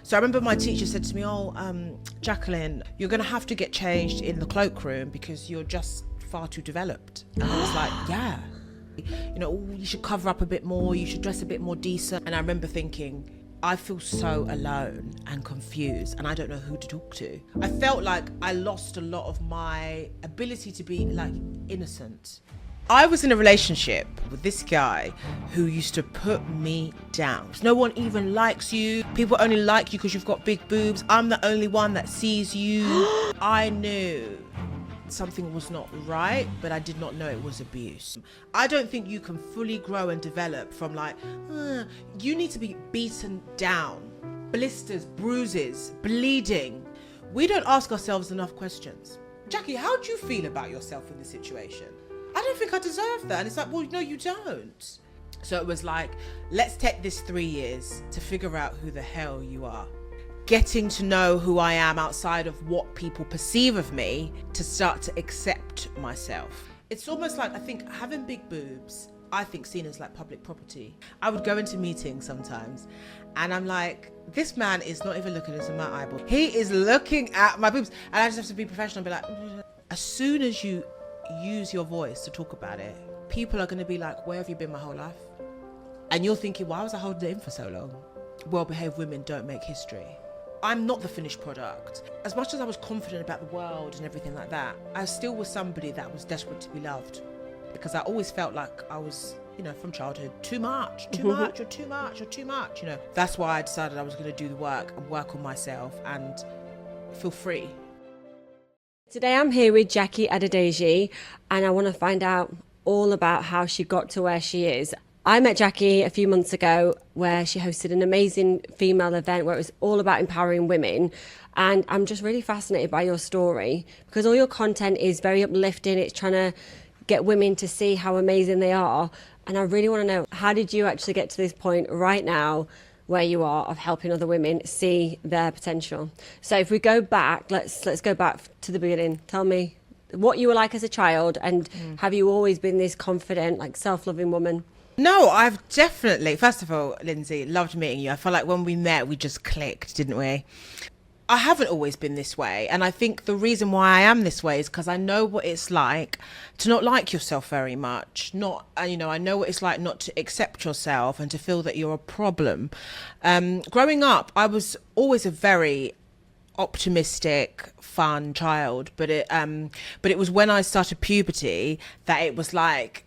So I remember my teacher said to me, Jacqueline, you're going to have to get changed in the cloakroom because you're just far too developed. And I was like, yeah. You should cover up a bit more, you should dress a bit more decent. And I remember thinking, I feel so alone and confused and I don't know who to talk to. I felt like I lost a lot of my ability to be like innocent. I was in a relationship with this guy who used to put me down. No one even likes you. People only like you because you've got big boobs. I'm the only one that sees you. I knew something was not right, but I did not know it was abuse. I don't think you can fully grow and develop from you need to be beaten down, blisters, bruises, bleeding. We don't ask ourselves enough questions. Jackie, how do you feel about yourself in this situation? I don't think I deserve that. And it's like, well, no, you don't. So it was like, let's take this 3 years to figure out who the hell you are. Getting to know who I am outside of what people perceive of me to start to accept myself. It's almost like, I think having big boobs, I think seen as like public property. I would go into meetings sometimes and I'm like, this man is not even looking into my eyeball. He is looking at my boobs. And I just have to be professional and be like, as soon as you use your voice to talk about it, people are going to be like, where have you been my whole life? And you're thinking, why was I holding it in for so long? Well-behaved women don't make history. I'm not the finished product. As much as I was confident about the world and everything like that, I still was somebody that was desperate to be loved, because I always felt like I was, from childhood, too much, you're too much. That's why I decided I was going to do the work and work on myself and feel free. Today I'm here with Jackie Adedeji and I want to find out all about how she got to where she is. I met Jackie a few months ago where she hosted an amazing female event where it was all about empowering women. And I'm just really fascinated by your story because all your content is very uplifting. It's trying to get women to see how amazing they are. And I really want to know, how did you actually get to this point right now where you are of helping other women see their potential? So if we go back, let's go back to the beginning. Tell me what you were like as a child and have you always been this confident, like self-loving woman? No, I've definitely, first of all, Lindsey, loved meeting you. I felt like when we met, we just clicked, didn't we? I haven't always been this way. And I think the reason why I am this way is because I know what it's like to not like yourself very much. I know what it's like not to accept yourself and to feel that you're a problem. Growing up, I was always a very optimistic, fun child. But it was when I started puberty that it was like,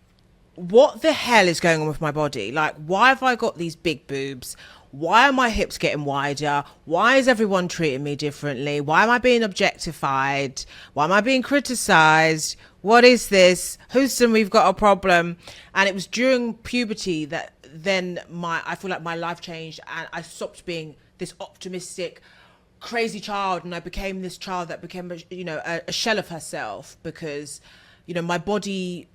what the hell is going on with my body? Like, why have I got these big boobs? Why are my hips getting wider? Why is everyone treating me differently? Why am I being objectified? Why am I being criticized? What is this? Houston, we've got a problem. And it was during puberty that then I feel like my life changed and I stopped being this optimistic, crazy child. And I became this child that became, a shell of herself because, my body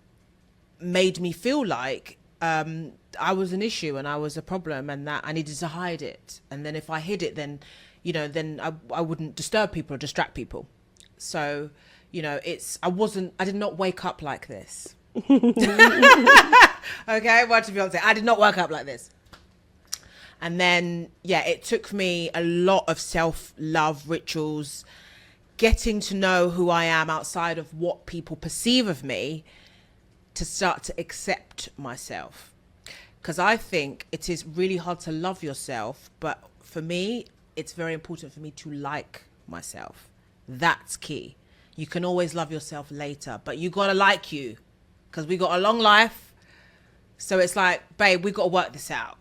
made me feel like I was an issue and I was a problem and that I needed to hide it. And then if I hid it, then I wouldn't disturb people or distract people. So, I did not wake up like this. Okay, what to be honest, I did not wake up like this. And then, it took me a lot of self-love rituals, getting to know who I am outside of what people perceive of me, to start to accept myself. Because I think it is really hard to love yourself, but for me, it's very important for me to like myself. That's key. You can always love yourself later, but you gotta like you, because we got a long life. So it's like, babe, we gotta work this out.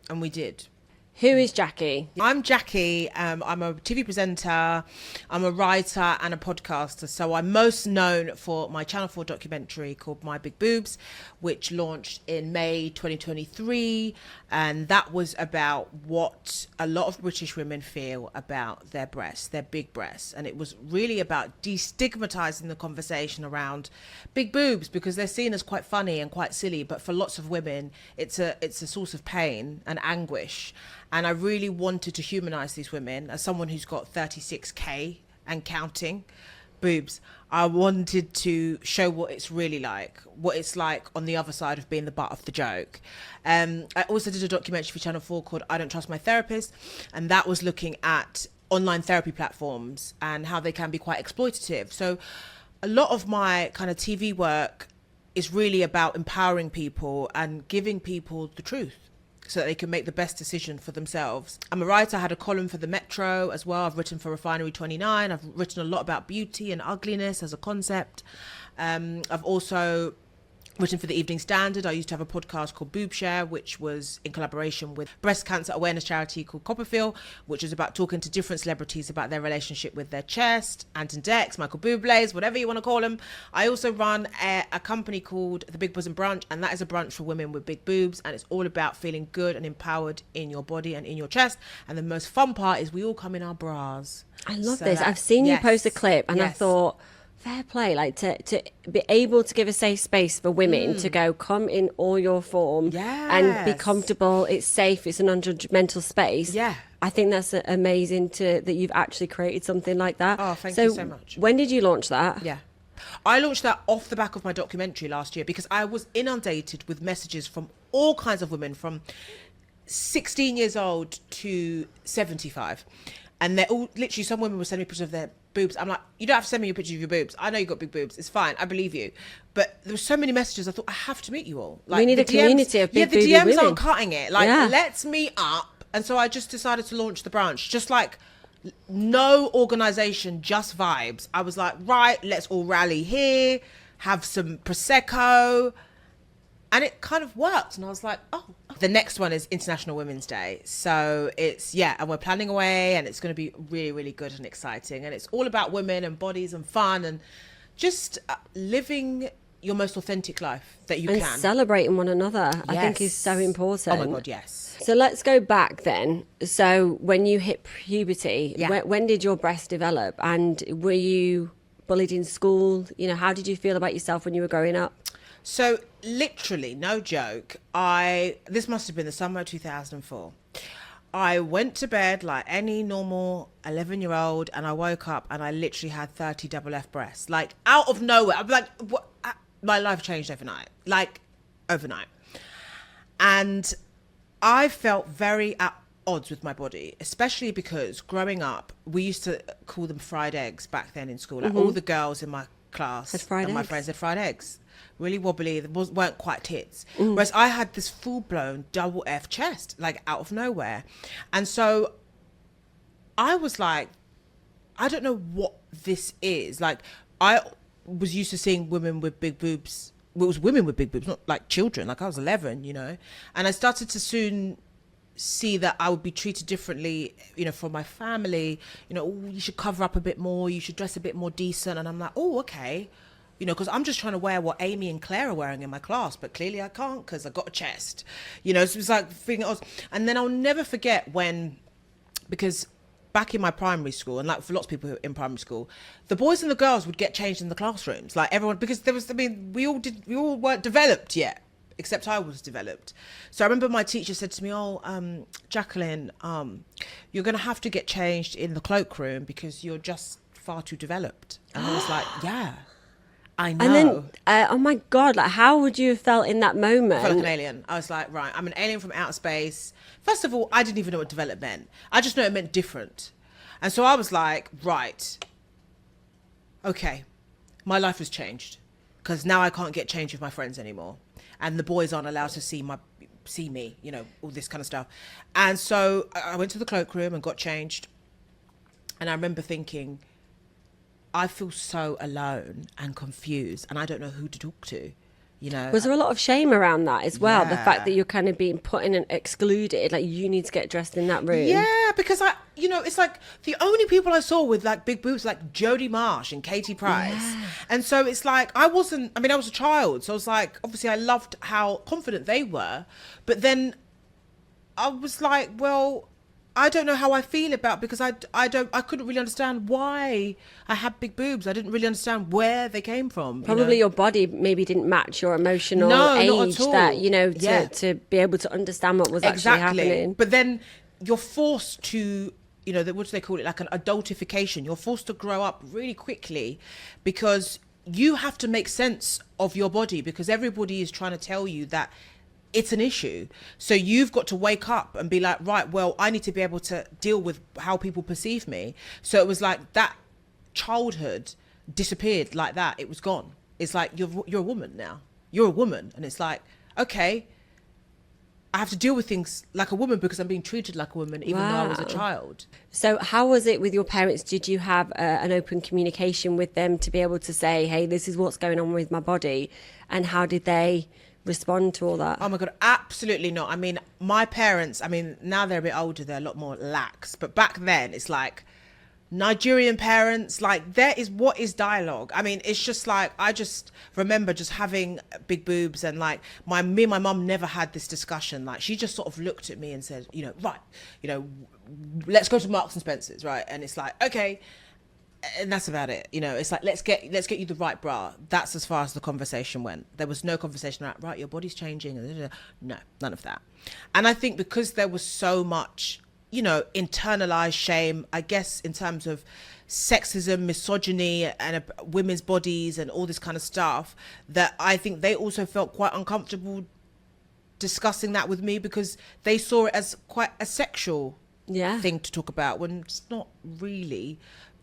And we did. Who is Jackie? I'm Jackie. I'm a TV presenter, I'm a writer and a podcaster. So I'm most known for my Channel 4 documentary called My Big Boobs, which launched in May 2023. And that was about what a lot of British women feel about their breasts, their big breasts. And it was really about destigmatizing the conversation around big boobs because they're seen as quite funny and quite silly. But for lots of women, it's a source of pain and anguish. And I really wanted to humanize these women as someone who's got 36K and counting, boobs. I wanted to show what it's really like, what it's like on the other side of being the butt of the joke. I also did a documentary for Channel 4 called I Don't Trust My Therapist, and that was looking at online therapy platforms and how they can be quite exploitative. So a lot of my kind of TV work is really about empowering people and giving people the truth so that they can make the best decision for themselves. I'm a writer. I had a column for the Metro as well. I've written for Refinery 29. I've written a lot about beauty and ugliness as a concept. I've also written for the Evening Standard. I used to have a podcast called Boob, which was in collaboration with breast cancer awareness charity called Copperfield, which was about talking to different celebrities about their relationship with their chest. Anton Dex, Michael Bublé's, whatever you want to call them. I also run a company called The Big Bosom Brunch, and that is a brunch for women with big boobs, and it's all about feeling good and empowered in your body and in your chest. And the most fun part is we all come in our bras. I love this. I've seen you post a clip, and I thought, fair play, like to be able to give a safe space for women to go, come in all your form and be comfortable. It's safe. It's a non-judgmental space. Yeah. I think that's amazing that you've actually created something like that. Oh, thank you so much. When did you launch that? Yeah. I launched that off the back of my documentary last year because I was inundated with messages from all kinds of women from 16 years old to 75. And they're all literally, some women were sending me pictures of their boobs. I'm like, you don't have to send me a picture of your boobs. I know you got big boobs. It's fine. I believe you. But there were so many messages. I thought, I have to meet you all. Like, we need a community of big booby the DMs women. aren't cutting it. Like, let's meet up. And so I just decided to launch the brunch. Just like no organization, just vibes. I was like, right, let's all rally here, have some Prosecco. And it kind of worked. And I was like, oh. The next one is International Women's Day. So it's, and we're planning away, and it's going to be really, really good and exciting. And it's all about women and bodies and fun and just living your most authentic life that you can. And celebrating one another, I think is so important. Oh my God, yes. So let's go back then. So when you hit puberty, when did your breast develop? And were you bullied in school? You know, how did you feel about yourself when you were growing up? So literally, no joke, this must have been the summer of 2004. I went to bed like any normal 11-year-old, and I woke up and I literally had 30 double F breasts, like out of nowhere. I'm like, what? My life changed overnight, like overnight. And I felt very at odds with my body, especially because growing up, we used to call them fried eggs back then in school. Like all the girls in my class and my friends had fried eggs. Really wobbly, weren't quite tits. Whereas I had this full-blown double F chest, like out of nowhere. And so I was like, I don't know what this is. Like, I was used to seeing women with big boobs. Well, it was women with big boobs, not like children. Like I was 11, you know. And I started to soon see that I would be treated differently, you know, from my family. You know, you should cover up a bit more. You should dress a bit more decent. And I'm like, oh, okay. You know, because I'm just trying to wear what Amy and Claire are wearing in my class, but clearly I can't because I got a chest. You know, so it's like figuring out. And then I'll never forget because back in my primary school, and like for lots of people who are in primary school, the boys and the girls would get changed in the classrooms. Like everyone, because there was, I mean, we all weren't developed yet, except I was developed. So I remember my teacher said to me, oh, Jacqueline, you're going to have to get changed in the cloakroom because you're just far too developed. And I was like, yeah. I know. And then, oh my God, like how would you have felt in that moment? I felt like an alien. I was like, right, I'm an alien from outer space. First of all, I didn't even know what develop meant. I just know it meant different. And so I was like, right, okay, my life has changed because now I can't get changed with my friends anymore. And the boys aren't allowed to see me, you know, all this kind of stuff. And so I went to the cloakroom and got changed. And I remember thinking, I feel so alone and confused, and I don't know who to talk to, you know. Was there a lot of shame around that as well? The fact that you're kind of being put in and excluded, like you need to get dressed in that room. Yeah, because you know, it's like the only people I saw with like big boobs, like Jodie Marsh and Katie Price. Yeah. And so it's like, I was a child. So I was like, obviously I loved how confident they were. But then I was like, well, I don't know how I feel about, because I couldn't really understand why I had big boobs. I didn't really understand where they came from. Probably your body maybe didn't match your emotional age that, you know, to be able to understand what was actually happening. But then you're forced to what do they call it? Like an adultification. You're forced to grow up really quickly because you have to make sense of your body, because everybody is trying to tell you that it's an issue. So you've got to wake up and be like, right, well, I need to be able to deal with how people perceive me. So it was like that childhood disappeared like that. It was gone. It's like, you're a woman now. You're a woman. And it's like, okay, I have to deal with things like a woman because I'm being treated like a woman, even though I was a child. So how was it with your parents? Did you have an open communication with them to be able to say, hey, this is what's going on with my body? And how did they respond to all that? Oh my God, absolutely not. I mean, my parents, now they're a bit older, they're a lot more lax. But back then, it's like Nigerian parents, like what is dialogue? I mean, it's just like, I just remember just having big boobs and like me and my mum never had this discussion. Like she just sort of looked at me and said, right, let's go to Marks and Spencer's, right? And it's like, okay. And that's about it. It's like, let's get you the right bra. That's as far as the conversation went. There was no conversation about, right, your body's changing. No, none of that. And I think because there was so much, internalized shame, I guess, in terms of sexism, misogyny, and women's bodies and all this kind of stuff, that I think they also felt quite uncomfortable discussing that with me, because they saw it as quite a sexual thing to talk about, when it's not really.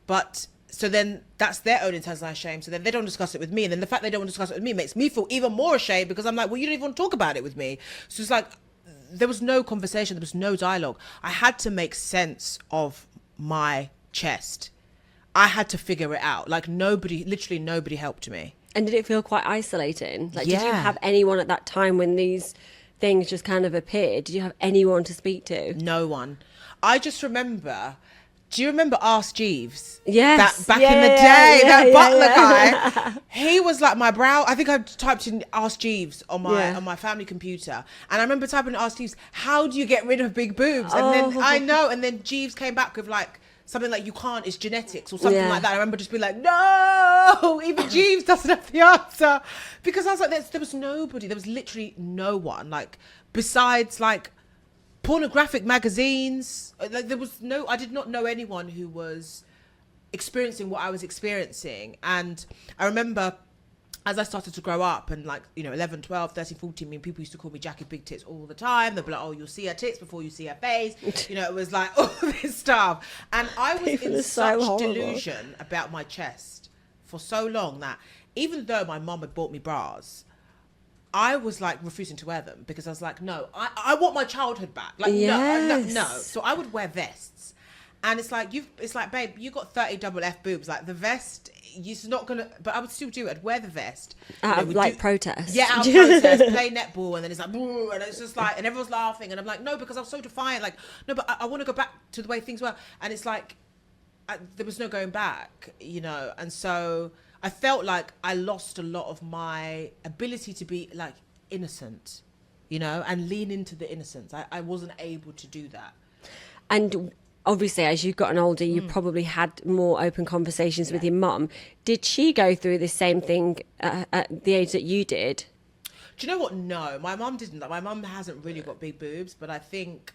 But so then that's their own internalized shame. So then they don't discuss it with me. And then the fact they don't want to discuss it with me makes me feel even more ashamed, because I'm like, well, you don't even want to talk about it with me. So it's like, there was no conversation. There was no dialogue. I had to make sense of my chest. I had to figure it out. Like literally nobody helped me. And did it feel quite isolating? Like, did you have anyone at that time when these things just kind of appeared? Did you have anyone to speak to? No one. I just remember... Do you remember Ask Jeeves? Yes. That back in the day, that butler guy. He was like my brow. I think I typed in Ask Jeeves on my family computer. And I remember typing in Ask Jeeves, how do you get rid of big boobs? And then Jeeves came back with like something like, you can't, it's genetics or something like that. I remember just being like, no, even Jeeves doesn't have the answer. Because I was like, there was nobody. There was literally no one. Like, besides like pornographic magazines, like I did not know anyone who was experiencing what I was experiencing. And I remember as I started to grow up and 11, 12, 13, 14, people used to call me Jackie Big Tits all the time. They'd be like, oh, you'll see her tits before you see her face. It was like all this stuff. And I was in such delusion about my chest for so long that even though my mum had bought me bras, I was like refusing to wear them, because I was like, no, I want my childhood back. Like, no. So I would wear vests. And it's like, babe, you got 30 double F boobs. Like the vest, you're not going to, but I would still do it. I'd wear the vest. Out of protest. Yeah, out of protest, play netball. And then it's like, and it's just like, and everyone's laughing. And I'm like, no, because I was so defiant. Like, no, but I want to go back to the way things were. And it's like, there was no going back, And so I felt like I lost a lot of my ability to be like innocent, and lean into the innocence. I wasn't able to do that. And obviously, as you've gotten older, you probably had more open conversations with your mum. Did she go through the same thing at the age that you did? Do you know what? No, my mum didn't. Like, my mum hasn't really got big boobs, but I think,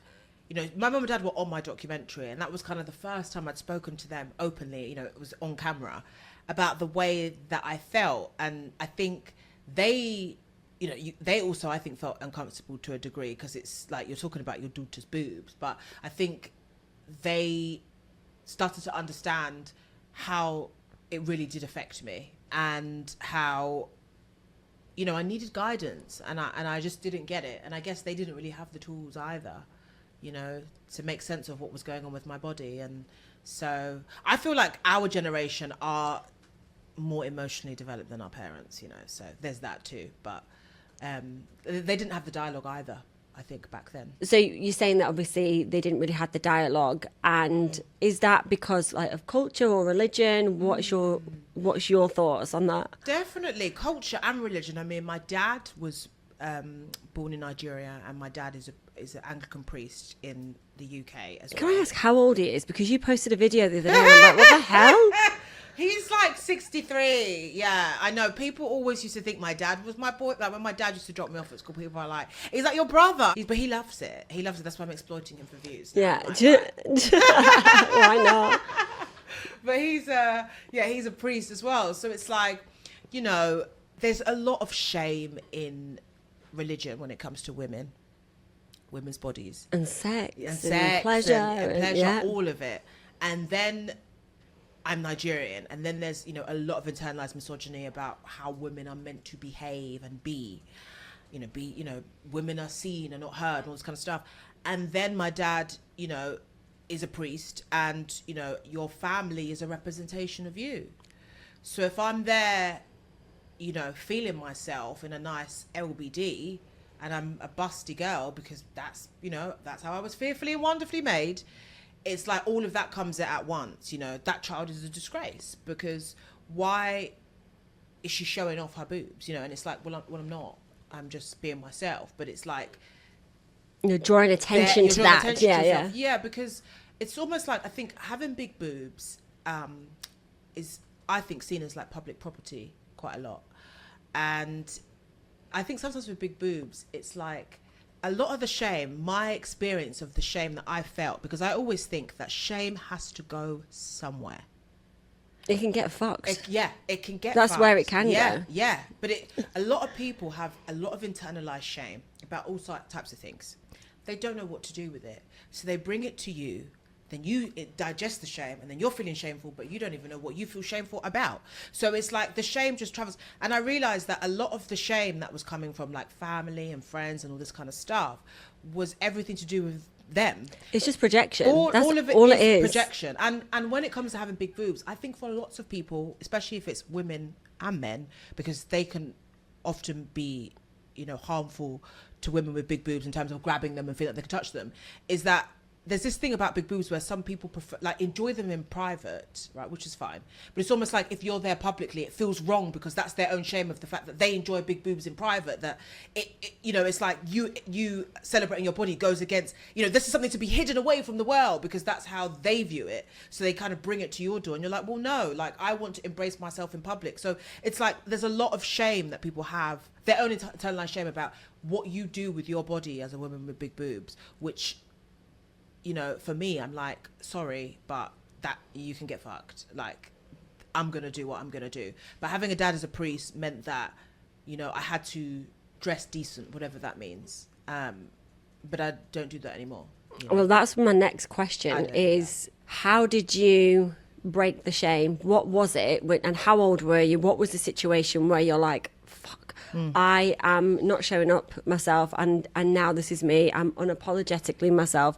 my mum and dad were on my documentary, and that was kind of the first time I'd spoken to them openly, it was on camera, about the way that I felt. And I think they also, I think, felt uncomfortable to a degree, because it's like, you're talking about your daughter's boobs, but I think they started to understand how it really did affect me, and how, I needed guidance, and I just didn't get it. And I guess they didn't really have the tools either, to make sense of what was going on with my body. And so I feel like our generation are more emotionally developed than our parents, so there's that too. But they didn't have the dialogue either, I think, back then. So you're saying that obviously they didn't really have the dialogue, and is that because of culture or religion? What's your thoughts on that? Definitely culture and religion. I mean, my dad was born in Nigeria, and my dad is an Anglican priest in the UK as well. Can I ask how old he is? Because you posted a video the other day and I'm like, what the hell? He's like 63. Yeah, I know. People always used to think my dad was my boy. Like when my dad used to drop me off at school, people are like, he's like your brother. But he loves it. He loves it. That's why I'm exploiting him for views. Yeah. Why not? But he's a priest as well. So it's like, you know, there's a lot of shame in religion when it comes to women's bodies. And sex. And pleasure. And pleasure, yeah. all of it. And then I'm Nigerian. And then there's, you know, a lot of internalized misogyny about how women are meant to behave and be. Women are seen and not heard and all this kind of stuff. And then my dad, you know, is a priest, and, you know, your family is a representation of you. So if I'm there, you know, feeling myself in a nice LBD, and I'm a busty girl because that's how I was fearfully and wonderfully made, it's like all of that comes at once. You know, that child is a disgrace, because why is she showing off her boobs? You know, and it's like, well, I'm not. I'm just being myself. But it's like, you're drawing attention to that. Yeah, because it's almost like, I think having big boobs is, I think, seen as like public property quite a lot. And I think sometimes with big boobs, it's like a lot of the shame, my experience of the shame that I felt, because I always think that shame has to go somewhere. It can get fucked. It can get That's fucked. where it can go. Yeah, but a lot of people have a lot of internalized shame about all types of things. They don't know what to do with it. So they bring it to you, then you digest the shame, and then you're feeling shameful, but you don't even know what you feel shameful about. So it's like the shame just travels. And I realized that a lot of the shame that was coming from like family and friends and all this kind of stuff was everything to do with them. It's just projection. That's all of it all is it is. projection. And when it comes to having big boobs, I think for lots of people, especially if it's women and men, because they can often be, you know, harmful to women with big boobs in terms of grabbing them and feeling like they can touch them, is that there's this thing about big boobs where some people prefer, like, enjoy them in private, right, which is fine, but it's almost like if you're there publicly, it feels wrong because that's their own shame of the fact that they enjoy big boobs in private, that it you know, it's like you celebrating your body goes against, you know, this is something to be hidden away from the world because that's how they view it. So they kind of bring it to your door and you're like, well, no, like, I want to embrace myself in public. So it's like there's a lot of shame that people have, their own internalized shame about what you do with your body as a woman with big boobs, which, you know, for me, I'm like, sorry, but that you can get fucked. Like, I'm going to do what I'm going to do. But having a dad as a priest meant that, you know, I had to dress decent, whatever that means. But I don't do that anymore. You know? Well, that's my next question is, how did you break the shame? What was it? And how old were you? What was the situation where you're like, fuck, I am not showing up myself, and now this is me. I'm unapologetically myself.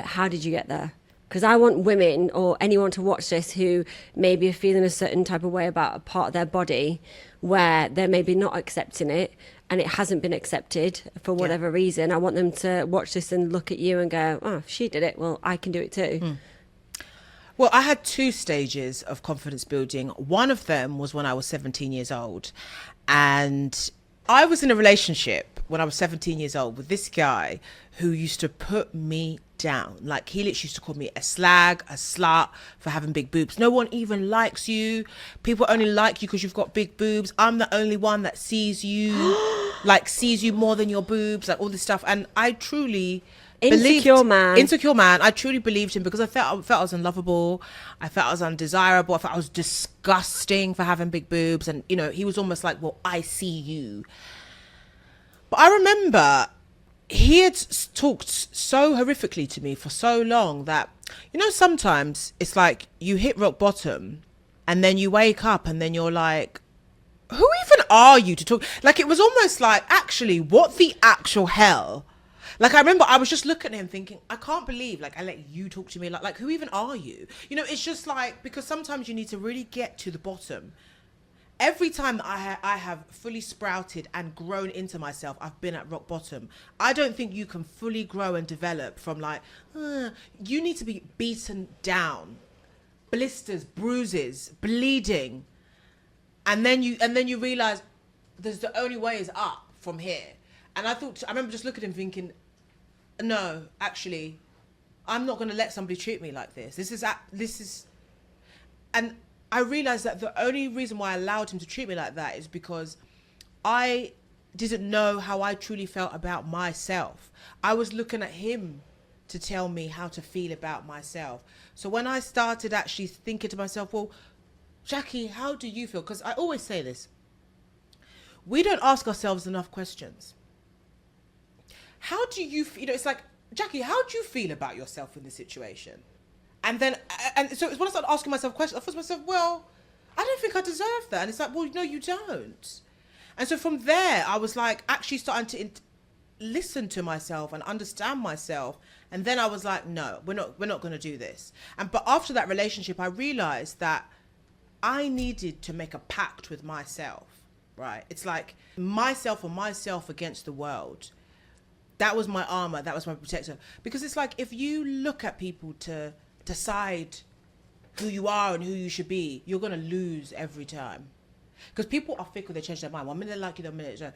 How did you get there? Because I want women or anyone to watch this who maybe are feeling a certain type of way about a part of their body where they're maybe not accepting it and it hasn't been accepted for whatever reason. I want them to watch this and look at you and go, oh, if she did it, well, I can do it too. Well, I had 2 stages of confidence building. One of them was when I was 17 years old. And I was in a relationship when I was 17 years old with this guy who used to put me down. Like, he literally used to call me a slag, a slut for having big boobs. No one even likes you. People only like you because you've got big boobs. I'm the only one that sees you, like, sees you more than your boobs, like all this stuff. And I truly... Insecure man. I truly believed him because I felt I was unlovable. I felt I was undesirable. I felt I was disgusting for having big boobs. And, you know, he was almost like, well, I see you. But I remember he had talked so horrifically to me for so long that, you know, sometimes it's like you hit rock bottom and then you wake up and then you're like, who even are you to talk? Like, it was almost like, actually, what the actual hell? Like, I remember I was just looking at him thinking, I can't believe, like, I let you talk to me. Like, who even are you? You know, it's just like, because sometimes you need to really get to the bottom. Every time that I have fully sprouted and grown into myself, I've been at rock bottom. I don't think you can fully grow and develop from like, you need to be beaten down, blisters, bruises, bleeding. And then you realize there's the only way is up from here. And I remember just looking at him thinking, no, actually, I'm not going to let somebody treat me like this. This is, and I realized that the only reason why I allowed him to treat me like that is because I didn't know how I truly felt about myself. I was looking at him to tell me how to feel about myself. So when I started actually thinking to myself, well, Jackie, how do you feel? Because I always say this. We don't ask ourselves enough questions. How do you feel? You know, it's like, Jackie, how do you feel about yourself in this situation? And so when I started asking myself questions, I thought to myself, well, I don't think I deserve that. And it's like, well, no, you don't. And so from there, I was like actually starting to listen to myself and understand myself. And then I was like, no, we're not going to do this. But after that relationship, I realized that I needed to make a pact with myself, right? It's like myself against the world. That was my armor. That was my protector. Because it's like, if you look at people to decide who you are and who you should be, you're going to lose every time. Because people are fickle, they change their mind. 1 minute they like you, the minute they don't.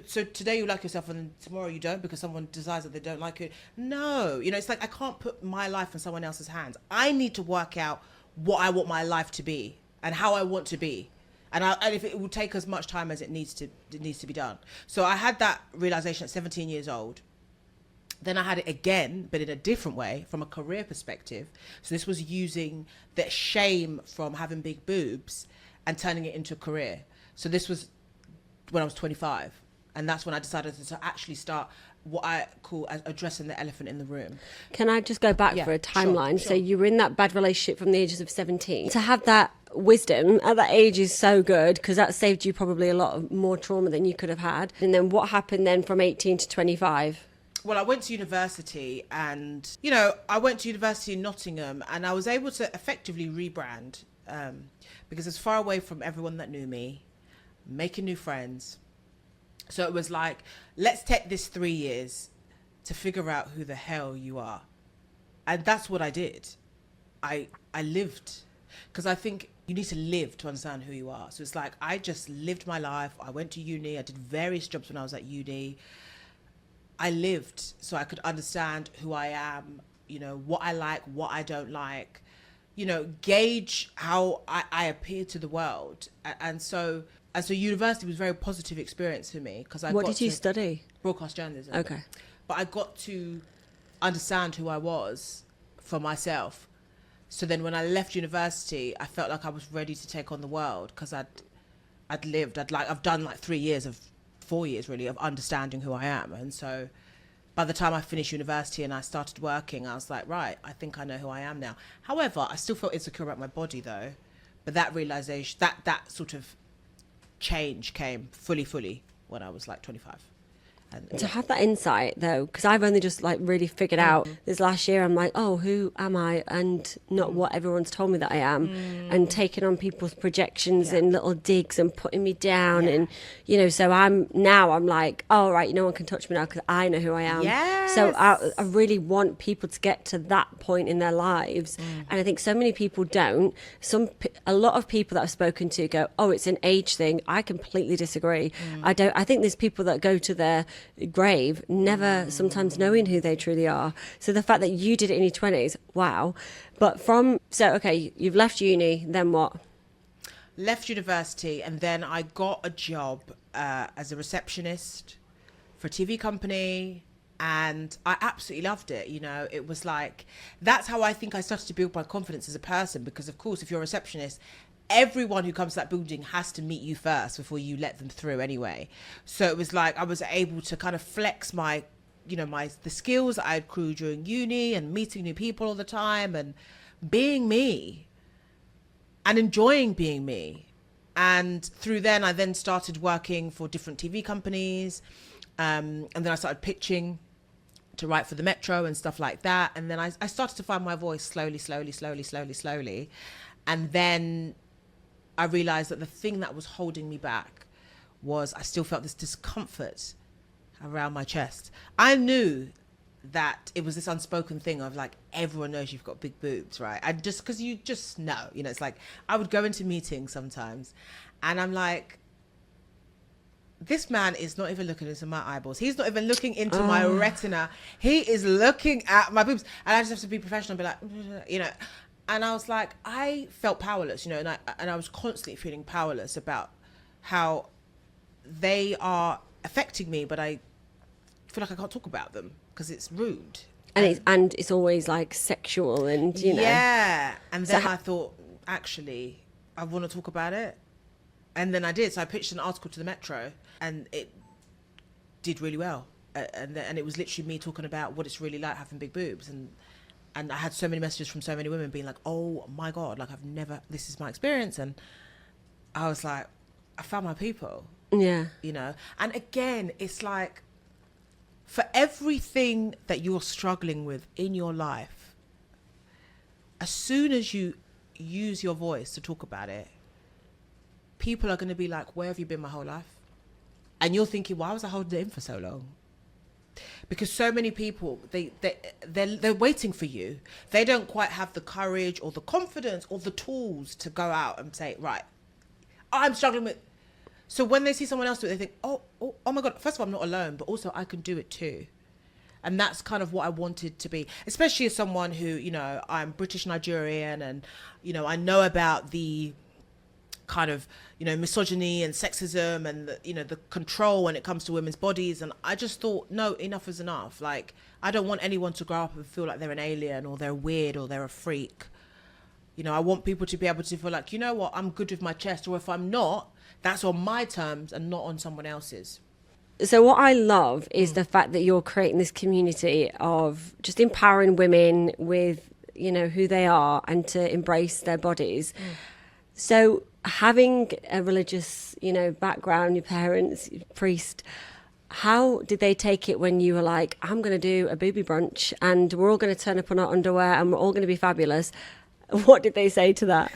So today you like yourself and tomorrow you don't because someone decides that they don't like you. No, you know, it's like I can't put my life in someone else's hands. I need to work out what I want my life to be and how I want to be. And if it will take as much time as it needs to be done. So I had that realization at 17 years old. Then I had it again, but in a different way, from a career perspective. So this was using the shame from having big boobs and turning it into a career. So this was when I was 25. And that's when I decided to actually start what I call addressing the elephant in the room. Can I just go back for a timeline? Sure. So you were in that bad relationship from the ages of 17. To have that wisdom at that age is so good, because that saved you probably a lot of more trauma than you could have had. And then what happened then from 18 to 25? Well, I went to university and, you know, I went to university in Nottingham and I was able to effectively rebrand because it's far away from everyone that knew me, making new friends. So it was like, let's take this 3 years to figure out who the hell you are. And that's what I did. I lived, because I think you need to live to understand who you are. So it's like, I just lived my life. I went to uni. I did various jobs when I was at uni. I lived so I could understand who I am, you know, what I like, what I don't like, you know, gauge how I appear to the world. And so university was a very positive experience for me because What did you study? Broadcast journalism. Okay. But I got to understand who I was for myself. So then when I left university, I felt like I was ready to take on the world because I've done like 3 years of 4 years really of understanding who I am. And so by the time I finished university and I started working, I was like, right, I think I know who I am now. However, I still felt insecure about my body though. But that realization, that sort of change came fully when I was like 25. And To have that insight though, because I've only just like really figured out this last year, I'm like, oh, who am I? And not what everyone's told me that I am, and taking on people's projections and little digs and putting me down. And, you know, so I'm like, oh, right, no one can touch me now because I know who I am. Yes. So I really want people to get to that point in their lives. And I think so many people don't. A lot of people that I've spoken to go, oh, it's an age thing. I completely disagree. I think there's people that go to their grave never sometimes knowing who they truly are. So the fact that you did it in your 20s, wow. But okay, you've left uni, then what? Left university and then I got a job as a receptionist for a TV company, and I absolutely loved it. You know, it was like, that's how I think I started to build my confidence as a person, because of course if you're a receptionist, everyone who comes to that building has to meet you first before you let them through anyway. So it was like I was able to kind of flex the skills that I had accrued during uni and meeting new people all the time and being me and enjoying being me. And through then, I then started working for different TV companies. And then I started pitching to write for the Metro and stuff like that. And then I started to find my voice slowly. And then I realized that the thing that was holding me back was I still felt this discomfort around my chest. I knew that it was this unspoken thing of like, everyone knows you've got big boobs, right? And just because you just know, you know, it's like I would go into meetings sometimes and I'm like, this man is not even looking into my eyeballs. He's not even looking into my retina. He is looking at my boobs. And I just have to be professional and be like, you know. And I was like, I felt powerless, you know, and I was constantly feeling powerless about how they are affecting me, but I feel like I can't talk about them because it's rude. And it's always like sexual and, you know. Yeah. And then I thought, actually, I want to talk about it. And then I did. So I pitched an article to the Metro and it did really well. And it was literally me talking about what it's really like having big boobs. And I had so many messages from so many women being like, oh my God, like this is my experience. And I was like, I found my people. Yeah. You know? And again, it's like, for everything that you're struggling with in your life, as soon as you use your voice to talk about it, people are going to be like, where have you been my whole life? And you're thinking, why was I holding it in for so long? Because so many people, they're waiting for you. They don't quite have the courage or the confidence or the tools to go out and say, right, I'm struggling with. So when they see someone else do it, they think, oh my God, first of all, I'm not alone, but also I can do it too. And that's kind of what I wanted to be, especially as someone who, you know, I'm British Nigerian and, you know, I know about the kind of, you know, misogyny and sexism and the, you know, the control when it comes to women's bodies. And I just thought, no, enough is enough. Like, I don't want anyone to grow up and feel like they're an alien or they're weird or they're a freak. You know, I want people to be able to feel like, you know what, I'm good with my chest, or if I'm not, that's on my terms and not on someone else's. So what I love is the fact that you're creating this community of just empowering women with, you know, who they are and to embrace their bodies. So having a religious, you know, background, your parents, priest, how did they take it when you were like, I'm going to do a booby brunch and we're all going to turn up on our underwear and we're all going to be fabulous? What did they say to that?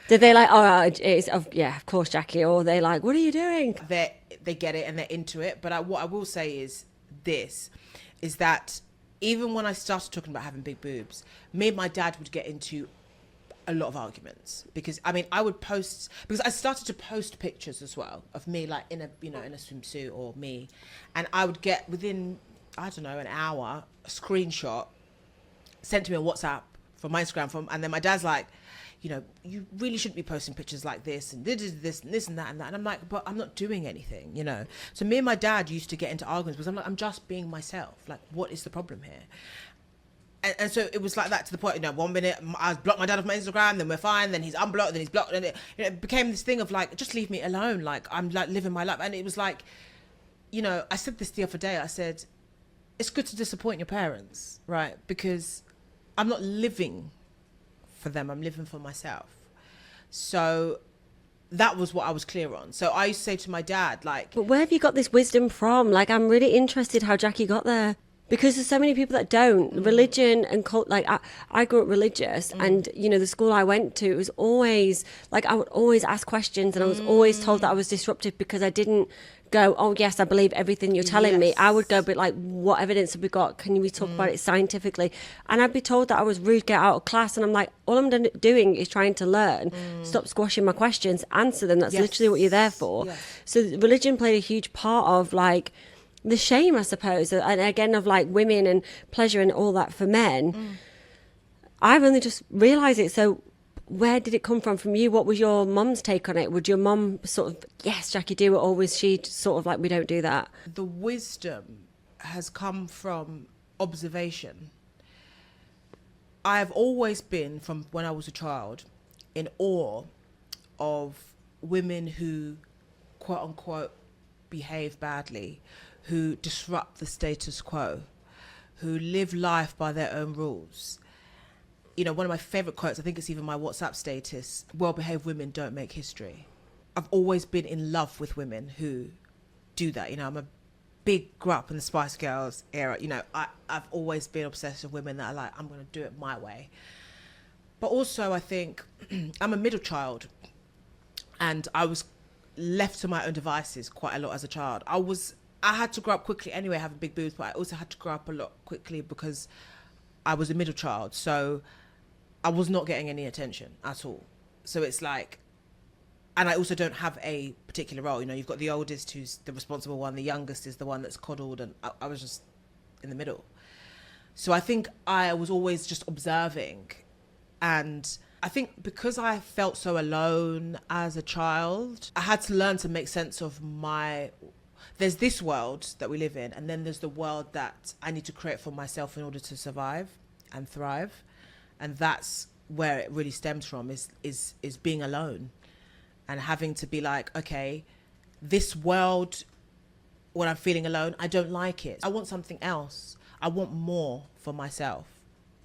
Did they like, yeah, of course, Jackie, or they like, what are you doing? They get it and they're into it. But what I will say is that even when I started talking about having big boobs, me and my dad would get into a lot of arguments because I would post, because I started to post pictures as well of me like in a swimsuit or me, and I would get within, I don't know, an hour, a screenshot sent to me on WhatsApp from my Instagram and then my dad's like, you know, you really shouldn't be posting pictures like this and this and that and that. And I'm like, but I'm not doing anything, you know. So me and my dad used to get into arguments because I'm like, I'm just being myself. Like, what is the problem here? And so it was like that to the point, you know, 1 minute I blocked my dad off my Instagram, then we're fine, then he's unblocked, then he's blocked, and it became this thing of like, just leave me alone. Like, I'm like living my life. And it was like, you know, I said this the other day, I said, it's good to disappoint your parents, right? Because I'm not living for them, I'm living for myself. So that was what I was clear on. So I used to say to my dad, like, but where have you got this wisdom from? Like, I'm really interested how Jackie got there, because there's so many people that don't. Religion and cult, like I grew up religious, and you know, the school I went to, it was always like, I would always ask questions and I was always told that I was disruptive because I didn't go, oh yes, I believe everything you're telling me. I would go, but like, what evidence have we got? Can we talk about it scientifically? And I'd be told that I was rude, get out of class, and I'm like, all I'm doing is trying to learn. Stop squashing my questions, answer them. That's literally what you're there for. So religion played a huge part of like the shame, I suppose, and again of like women and pleasure and all that for men. I've only just realised it. So where did it come from you? What was your mum's take on it? Would your mum sort of, yes, Jackie, do it, or was she sort of like, we don't do that? The wisdom has come from observation. I have always been, from when I was a child, in awe of women who, quote unquote, behave badly, who disrupt the status quo, who live life by their own rules. You know, one of my favorite quotes, I think it's even my WhatsApp status, well-behaved women don't make history. I've always been in love with women who do that. You know, grew up in the Spice Girls era. You know, I've always been obsessed with women that are like, I'm going to do it my way. But also I think I'm a middle child, and I was left to my own devices quite a lot as a child. I had to grow up quickly anyway, having big boobs, but I also had to grow up a lot quickly because I was a middle child. So I was not getting any attention at all. So it's like, and I also don't have a particular role. You know, you've got the oldest who's the responsible one, the youngest is the one that's coddled, and I was just in the middle. So I think I was always just observing. And I think because I felt so alone as a child, I had to learn to make sense of there's this world that we live in, and then there's the world that I need to create for myself in order to survive and thrive. And that's where it really stems from, is being alone and having to be like, okay, this world, when I'm feeling alone, I don't like it. I want something else. I want more for myself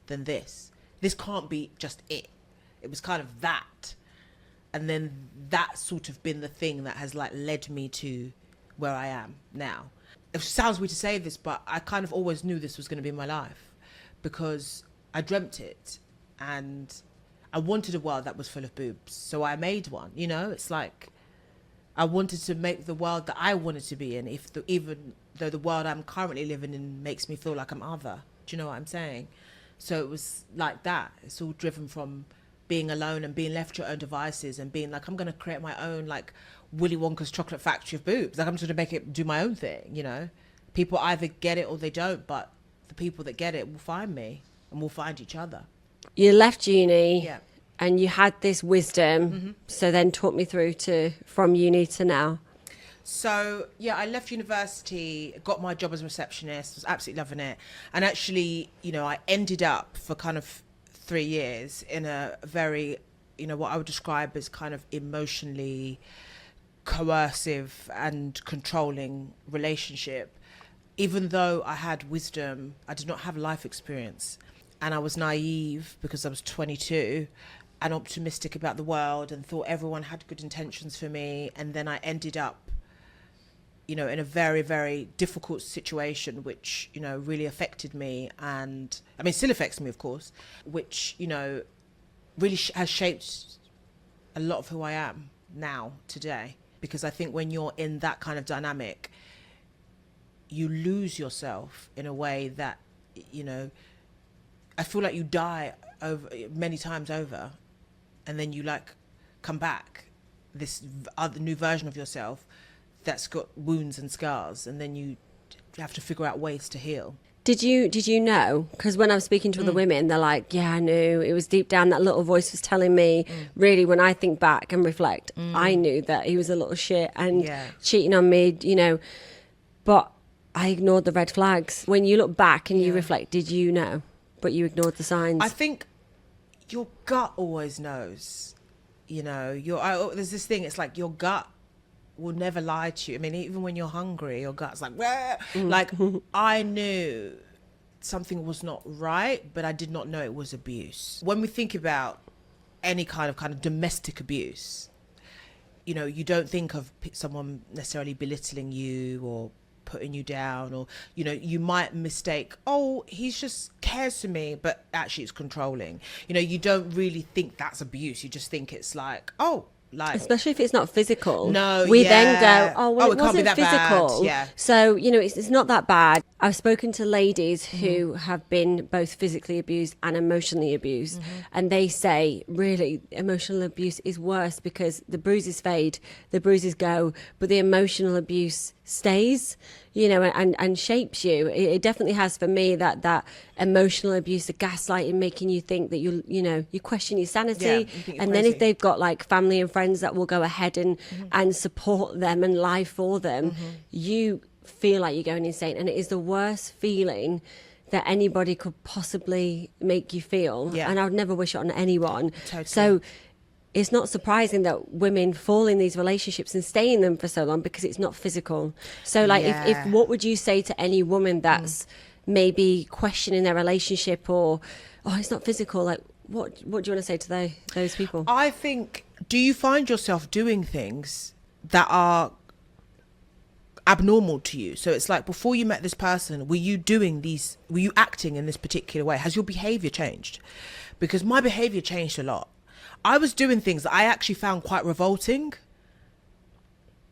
than this. This can't be just it. It was kind of that. And then that's sort of been the thing that has like led me to where I am now. It sounds weird to say this, but I kind of always knew this was going to be my life, because I dreamt it and I wanted a world that was full of boobs. So I made one, you know. It's like I wanted to make the world that I wanted to be in, even though the world I'm currently living in makes me feel like I'm other. Do you know what I'm saying? So it was like that. It's all driven from being alone and being left to your own devices and being like, I'm going to create my own, like, Willy Wonka's chocolate factory of boobs. Like, I'm just going to make it do my own thing, you know? People either get it or they don't, but the people that get it will find me and we'll find each other. You left uni, Yeah. and you had this wisdom. So then talk me through to from uni to now. So, yeah, I left university, got my job as a receptionist, was absolutely loving it. And actually, you know, I ended up for kind of 3 years in a very, you know, what I would describe as kind of emotionally coercive and controlling relationship. Even though I had wisdom, I did not have life experience. And I was naive because I was 22 and optimistic about the world and thought everyone had good intentions for me. And then I ended up, you know, in a very, very difficult situation, which, you know, really affected me. And I mean, still affects me, of course, which, you know, really has shaped a lot of who I am now, today. Because I think when you're in that kind of dynamic, you lose yourself in a way that, you know, I feel like you die over many times over, and then you like come back, this other new version of yourself that's got wounds and scars, and then you have to figure out ways to heal. Did you know? Because when I was speaking to other women, they're like, yeah, I knew. It was deep down, that little voice was telling me. Really, when I think back and reflect, I knew that he was a little shit and cheating on me, you know. But I ignored the red flags. When you look back and you reflect, did you know? But you ignored the signs. I think your gut always knows. You know, there's this thing, it's like your gut will never lie to you. I mean, even when you're hungry, your gut's like, like, I knew something was not right, but I did not know it was abuse. When we think about any kind of domestic abuse, you know, you don't think of someone necessarily belittling you or putting you down, or, you know, you might mistake, oh, he's just cares for me, but actually it's controlling. You know, you don't really think that's abuse. You just think it's like, oh, like, especially if it's not physical. No, we then go, oh, well, it can't be wasn't that physical. bad. Yeah. So, you know, it's not that bad. I've spoken to ladies who have been both physically abused and emotionally abused, and they say, really, emotional abuse is worse because the bruises fade, the bruises go, but the emotional abuse stays, you know, and shapes you. It definitely has for me, that emotional abuse, the gaslighting, making you think that you question your sanity. And then if they've got like family and friends that will go ahead and support them and lie for them, you feel like you're going insane. And it is the worst feeling that anybody could possibly make you feel. And I would never wish it on anyone. Totally. So it's not surprising that women fall in these relationships and stay in them for so long because it's not physical. So like, if what would you say to any woman that's maybe questioning their relationship, or, oh, it's not physical, like, what do you want to say to those people? I think, do you find yourself doing things that are abnormal to you? So it's like, before you met this person, were you acting in this particular way? Has your behavior changed? Because my behavior changed a lot. I was doing things that I actually found quite revolting,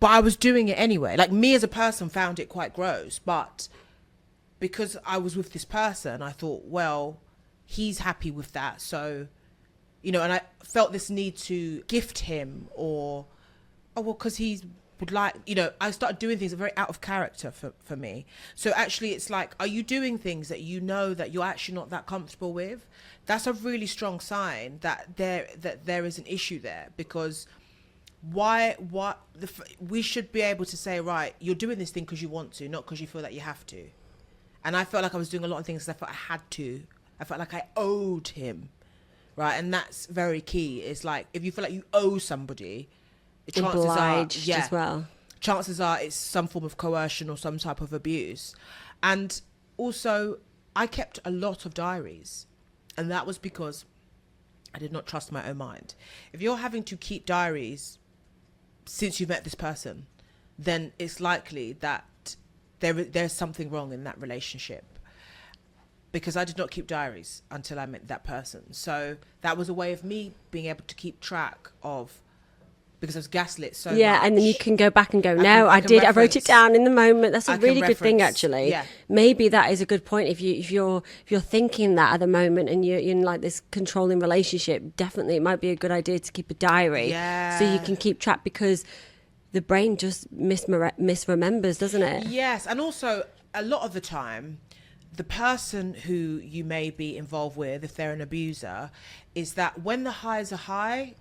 but I was doing it anyway. Like, me as a person found it quite gross, but because I was with this person, I thought, well, he's happy with that. So, you know, and I felt this need to gift him, or, oh, well, because he would like, you know, I started doing things that are very out of character for me. So actually it's like, are you doing things that you know that you're actually not that comfortable with? That's a really strong sign that there is an issue there, because we should be able to say, right, you're doing this thing because you want to, not because you feel that you have to. And I felt like I was doing a lot of things because I felt I had to. I felt like I owed him, right? And that's very key. It's like, if you feel like you owe somebody, chances Obliged are, as well. chances are it's some form of coercion or some type of abuse. And also, I kept a lot of diaries, and that was because I did not trust my own mind. If you're having to keep diaries since you've met this person, then it's likely that there's something wrong in that relationship. Because I did not keep diaries until I met that person. So that was a way of me being able to keep track of, because I was gaslit so much. And then you can go back and go, no, I wrote it down in the moment. That's a really good thing, actually. Yeah. Maybe that is a good point. If you're thinking that at the moment and you're in like this controlling relationship, definitely it might be a good idea to keep a diary. Yeah. So you can keep track, because the brain just misremembers, doesn't it? Yes. And also, a lot of the time, the person who you may be involved with, if they're an abuser, is that when the highs are high,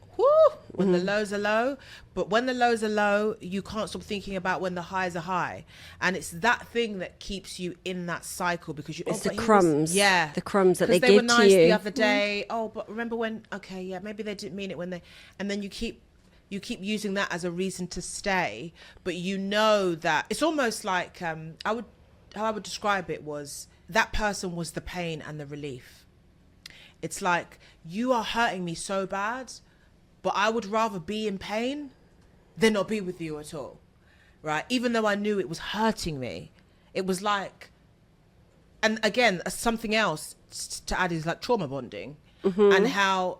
when the lows are low, but when the lows are low, you can't stop thinking about when the highs are high. And it's that thing that keeps you in that cycle, because it's the crumbs. The crumbs that they give to you. They were nice the other day. Oh, but remember when, okay, yeah, maybe they didn't mean it when they, and then you keep using that as a reason to stay. But you know that it's almost like, how I would describe it was, that person was the pain and the relief. It's like, you are hurting me so bad, but I would rather be in pain than not be with you at all, right? Even though I knew it was hurting me. It was like, and again, something else to add is like trauma bonding, and how,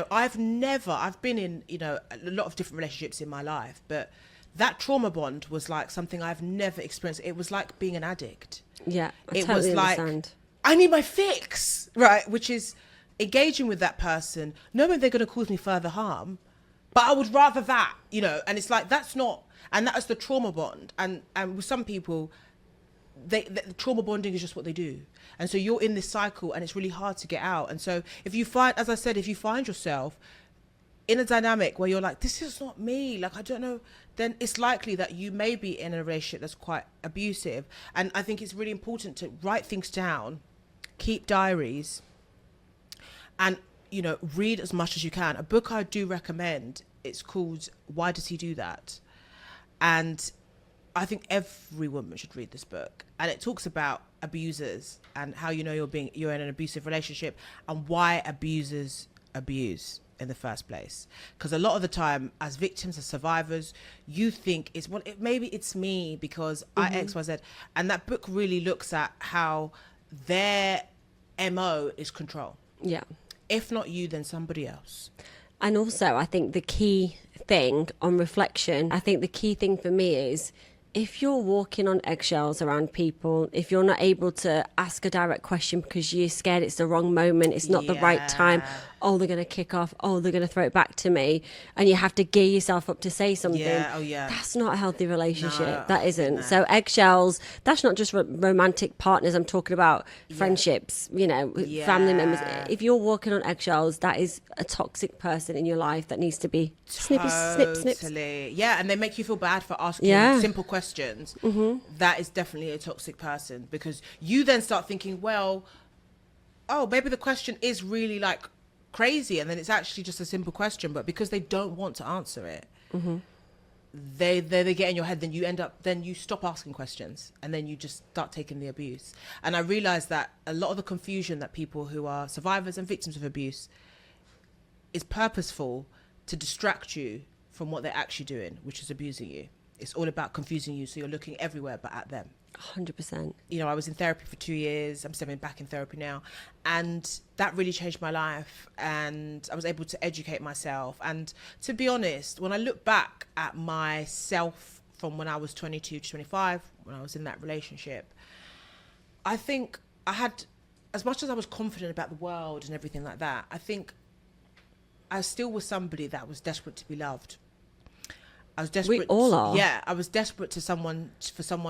I've been in, a lot of different relationships in my life, but that trauma bond was like something I've never experienced. It was like being an addict. Yeah, it was like, I need my fix, right? Which is engaging with that person, knowing they're going to cause me further harm, but I would rather that, and it's like, that's not, and that is the trauma bond. And with some people, the trauma bonding is just what they do. And so you're in this cycle and it's really hard to get out. And so if you find yourself in a dynamic where you're like, this is not me, like, I don't know, then it's likely that you may be in a relationship that's quite abusive. And I think it's really important to write things down, keep diaries, and, read as much as you can. A book I do recommend, it's called Why Does He Do That? And I think every woman should read this book. And it talks about abusers and how you're in an abusive relationship and why abusers abuse in the first place. Because a lot of the time, as victims, as survivors, you think maybe it's me because I X, Y, Z. And that book really looks at how their MO is control. Yeah. If not you, then somebody else. And also, I think the key thing on reflection, I think the key thing for me is, if you're walking on eggshells around people, if you're not able to ask a direct question because you're scared it's the wrong moment, it's not the right time, they're going to kick off, they're going to throw it back to me, and you have to gear yourself up to say something. That's not a healthy relationship. No, that isn't. No. So eggshells, that's not just romantic partners. I'm talking about friendships, family members. If you're walking on eggshells, that is a toxic person in your life that needs to be snips. Yeah, and they make you feel bad for asking simple questions. That is definitely a toxic person, because you then start thinking, well, maybe the question is really like crazy, and then it's actually just a simple question, but because they don't want to answer it, they get in your head, then you stop asking questions, and then you just start taking the abuse. And I realized that a lot of the confusion that people who are survivors and victims of abuse is purposeful to distract you from what they're actually doing, which is abusing you. It's all about confusing you, so you're looking everywhere but at them. 100%. I was in therapy for 2 years. I'm stepping back in therapy now. And that really changed my life. And I was able to educate myself. And to be honest, when I look back at myself from when I was 22 to 25, when I was in that relationship, I think I had, as much as I was confident about the world and everything like that, I think I still was somebody that was desperate to be loved. I was desperate. We all are. Yeah, I was desperate for someone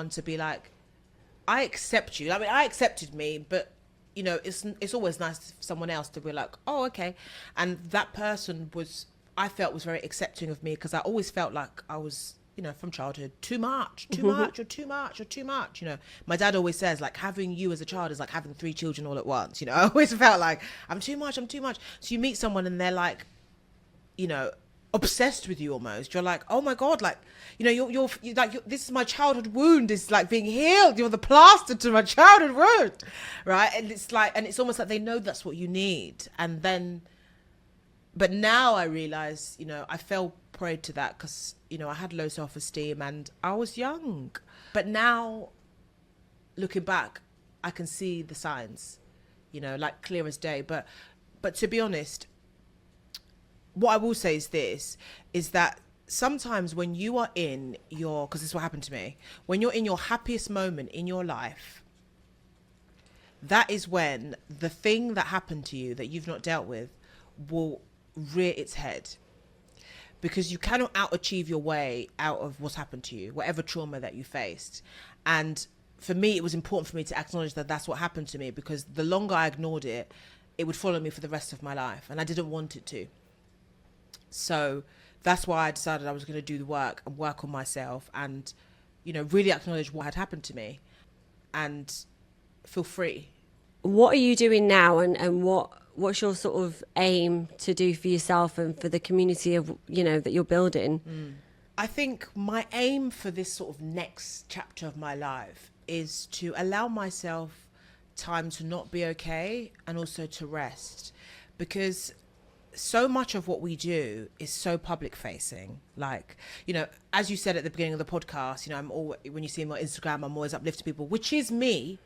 to be like, I accept you. I mean, I accepted me, but it's always nice for someone else to be like, oh, okay. And that person was, I felt was very accepting of me, because I always felt like I was, you know, from childhood, too much, or too much. You know, my dad always says, like, having you as a child is like having 3 children all at once. You know, I always felt like I'm too much. So you meet someone and they're like, you know, obsessed with you almost. You're like, oh my God, like, you know, you're like, this is my childhood wound. It's like being healed. You're the plaster to my childhood wound, right? And it's like, and it's almost like they know that's what you need. And then, but now I realize, you know, I fell prey to that because, you know, I had low self-esteem and I was young. But now, looking back, I can see the signs, you know, like clear as day. But to be honest, what I will say is this, is that sometimes when you are in your, because this is what happened to me, when you're in your happiest moment in your life, that is when the thing that happened to you that you've not dealt with will rear its head, because you cannot out-achieve your way out of what's happened to you, whatever trauma that you faced. And for me, it was important for me to acknowledge that that's what happened to me, because the longer I ignored it, it would follow me for the rest of my life, and I didn't want it to. So that's why I decided I was going to do the work and work on myself and, you know, really acknowledge what had happened to me and feel free. What are you doing now, and what's your sort of aim to do for yourself and for the community of, you know, that you're building? I think my aim for this sort of next chapter of my life is to allow myself time to not be okay and also to rest, because so much of what we do is so public facing. Like, you know, as you said at the beginning of the podcast, you know, when you see me on Instagram, I'm always uplifting people, which is me.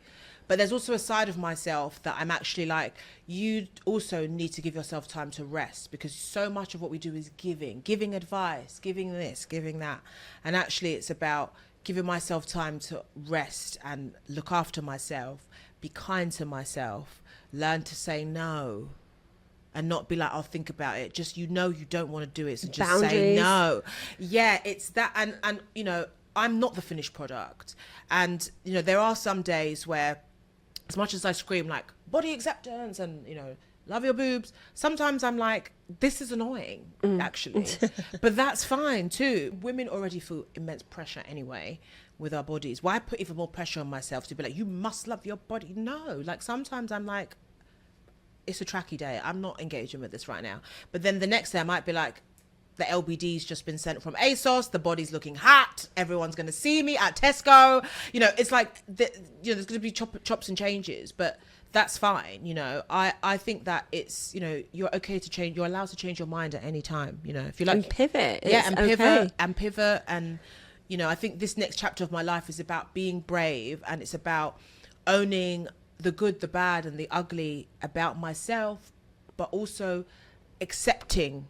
But there's also a side of myself that I'm actually like, you also need to give yourself time to rest, because so much of what we do is giving advice, giving this, giving that. And actually it's about giving myself time to rest and look after myself, be kind to myself, learn to say no. And not be like, I'll think about it. Just, you know, you don't want to do it, so just say no. Yeah, it's that. And you know, I'm not the finished product. And, you know, there are some days where, as much as I scream like body acceptance and, you know, love your boobs, sometimes I'm like, this is annoying, actually. But that's fine too. Women already feel immense pressure anyway with our bodies. Why put even more pressure on myself to be like, you must love your body? No, like sometimes I'm like, it's a tracky day, I'm not engaging with this right now. But then the next day I might be like, the LBD's just been sent from ASOS, the body's looking hot, everyone's going to see me at Tesco. You know, it's like, you know, there's going to be chops and changes, but that's fine. You know, I think that it's, you know, you're okay to change, you're allowed to change your mind at any time, you know, if you like. And pivot. Yeah, and pivot. And, you know, I think this next chapter of my life is about being brave, and it's about owning the good, the bad, and the ugly about myself, but also accepting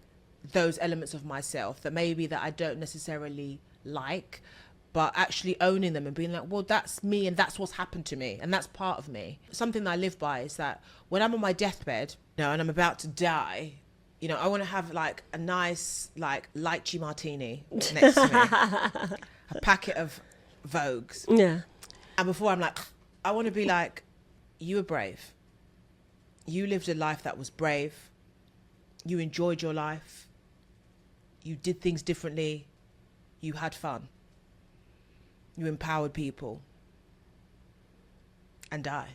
those elements of myself that maybe that I don't necessarily like, but actually owning them and being like, well, that's me and that's what's happened to me and that's part of me. Something that I live by is that when I'm on my deathbed, you know, and I'm about to die, you know, I want to have like a nice like lychee martini next to me, a packet of Vogues. Yeah. And before I'm like, I want to be like, you were brave. You lived a life that was brave. You enjoyed your life. You did things differently. You had fun. You empowered people. And die.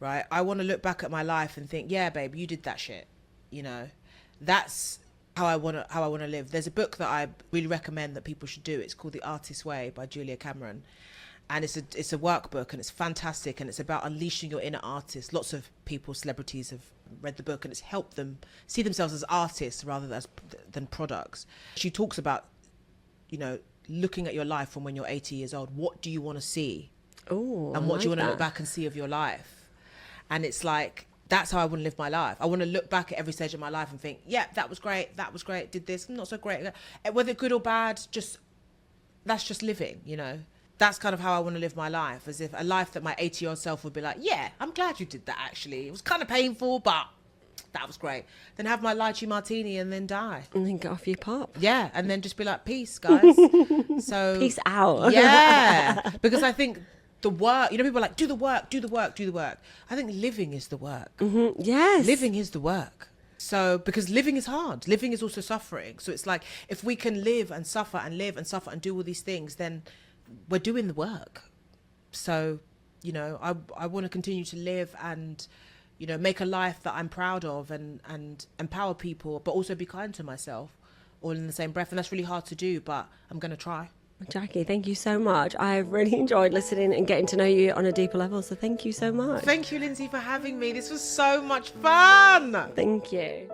Right? I want to look back at my life and think, yeah, babe, you did that shit. You know, that's how I want to live. There's a book that I really recommend that people should do. It's called The Artist's Way by Julia Cameron. And it's a workbook, and it's fantastic, and it's about unleashing your inner artist. Lots of people, celebrities, have read the book, and it's helped them see themselves as artists rather than products. She talks about, you know, looking at your life from when you're 80 years old. What do you want to see? Oh, and what do you want to look back and see of your life? And it's like, that's how I want to live my life. I want to look back at every stage of my life and think, yeah, that was great, did this, not so great. Whether good or bad, that's just living, you know. That's kind of how I want to live my life, as if a life that my 80-year-old self would be like, yeah, I'm glad you did that, actually. It was kind of painful, but that was great. Then have my lychee martini and then die. And then get off your pop. Yeah, and then just be like, peace, guys. So peace out. Yeah, because I think the work, you know, people are like, do the work. I think living is the work. Mm-hmm. Yes. Living is the work. So, because living is hard, living is also suffering. So it's like, if we can live and suffer and do all these things, then we're doing the work. So, you know, I want to continue to live and, you know, make a life that I'm proud of and empower people, but also be kind to myself all in the same breath. And that's really hard to do, but I'm going to try. Jackie, thank you so much. I've really enjoyed listening and getting to know you on a deeper level. So thank you so much. Thank you, Lindsey, for having me. This was so much fun. Thank you.